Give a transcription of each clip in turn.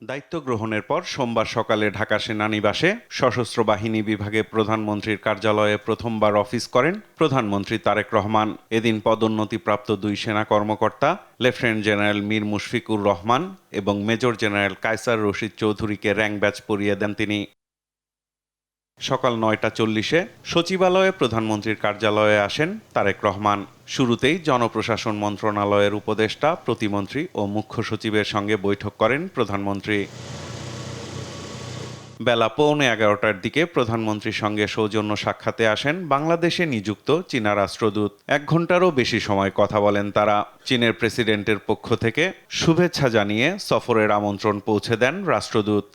দায়িত্ব গ্রহণের পর সোমবার সকালে ঢাকা সেনানিবাসে সশস্ত্র বাহিনী বিভাগে প্রধানমন্ত্রীর কার্যালয়ে প্রথমবার অফিস করেন প্রধানমন্ত্রী তারেক রহমান। এদিন পদোন্নতিপ্রাপ্ত দুই সেনা কর্মকর্তা লেফটেন্যান্ট জেনারেল মীর মুশফিকুর রহমান এবং মেজর জেনারেল কায়সার রশিদ চৌধুরীকে র্যাঙ্ক ব্যাজ পরিয়ে দেন তিনি। সকাল ৯টা ৪০-এ সচিবালয়ে প্রধানমন্ত্রীর কার্যালয়ে আসেন তারেক রহমান। শুরুতেই জনপ্রশাসন মন্ত্রণালয়ের উপদেষ্টা, প্রতিমন্ত্রী ও মুখ্য সচিবের সঙ্গে বৈঠক করেন প্রধানমন্ত্রী। বেলা 11:15টার দিকে প্রধানমন্ত্রীর সঙ্গে সৌজন্য সাক্ষাতে আসেন বাংলাদেশে নিযুক্ত চীনা রাষ্ট্রদূত। ১ ঘণ্টারও বেশি সময় কথা বলেন তারা। চীনের প্রেসিডেন্টের পক্ষ থেকে শুভেচ্ছা জানিয়ে সফরের আমন্ত্রণ পৌঁছে দেন রাষ্ট্রদূত।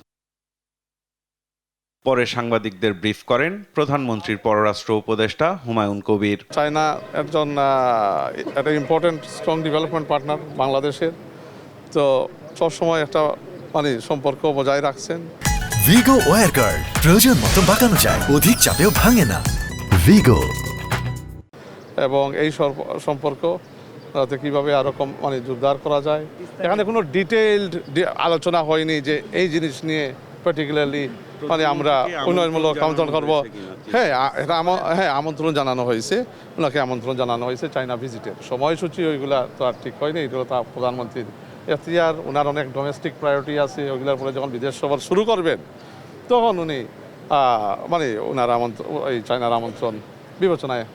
পরে সাংবাদিকদের ব্রিফ করেন প্রধানমন্ত্রীর পররাষ্ট্র উপদেষ্টা হুমায়ুন কবির। চায়না একটা ইম্পর্টেন্ট স্ট্রং ডেভেলপমেন্ট পার্টনার বাংলাদেশের, তো সবসময় একটা সম্পর্ক বজায় রাখছেন। ভিগো ওয়্যার গার্ড প্রয়োজন মতো বাঁকানো যায়, অধিক চাপেও ভাঙে না। ভিগো। এবং এই সম্পর্ক কিভাবে আরো জোরদার করা যায়, এখানে কোনো ডিটেইলড আলোচনা হয়নি যে এই জিনিস নিয়ে পার্টিকুলারলি আমরা উন্নয়নমূলক আমন্ত্রণ করব। হ্যাঁ, আমন্ত্রণ জানানো হয়েছে, ওনাকে আমন্ত্রণ জানানো হয়েছে চায়না ভিজিটের সময়সূচি। ওইগুলা তো আর ঠিক হয়নি, এগুলো তো প্রধানমন্ত্রীর এখতিয়ার। ওনার অনেক ডোমেস্টিক প্রায়োরিটি আছে, ওইগুলোর পরে যখন বিদেশ সফর শুরু করবেন তখন উনি ওনার চায়নার আমন্ত্রণ বিবেচনায়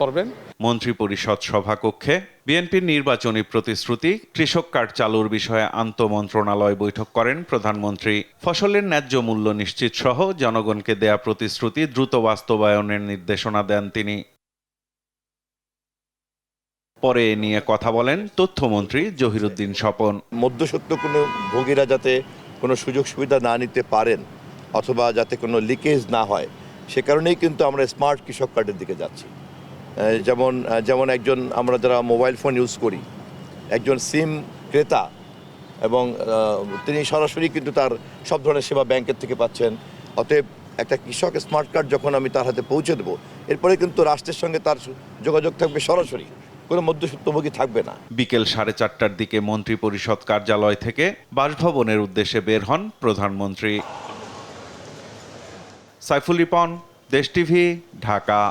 করবেন। মন্ত্রিপরিষদ সভাকক্ষে বিএনপির নির্বাচনী প্রতিশ্রুতি, কৃষক কার্ড চালুর বিষয়ে আন্তঃমন্ত্রণালয় বৈঠক করেন প্রধানমন্ত্রী। ফসলের ন্যায্য মূল্য নিশ্চিত সহ জনগণকে দেয়া প্রতিশ্রুতি দ্রুত বাস্তবায়নের নির্দেশনা দেন তিনি। পরে এ নিয়ে কথা বলেন তথ্যমন্ত্রী জহিরুদ্দিন স্বপন। মধ্যসত্ত্ব কোনো ভোগীরা যাতে কোনো সুযোগ সুবিধা না নিতে পারেন অথবা যাতে কোনো লিকেজ না হয়, সে কারণেই কিন্তু আমরা স্মার্ট কৃষক কার্ডের দিকে যাচ্ছি। যেমন একজন, আমরা যারা মোবাইল ফোন ইউজ করি, একজন সিম ক্রেতা এবং তিনি সরাসরি কিন্তু তার সব ধরনের সেবা ব্যাংকের থেকে পাচ্ছেন। অতএব একটা কৃষক স্মার্ট কার্ড যখন আমি তার হাতে পৌঁছে দেবো, এরপরে কিন্তু রাষ্ট্রের সঙ্গে তার যোগাযোগ থাকবে সরাসরি, কোনো মধ্যস্বত্বভোগী থাকবে না। বিকেল 4:30টার দিকে মন্ত্রিপরিষদ কার্যালয় থেকে বাসভবনের উদ্দেশ্যে বের হন প্রধানমন্ত্রী। সাইফুল রিপন, দেশ টিভি, ঢাকা।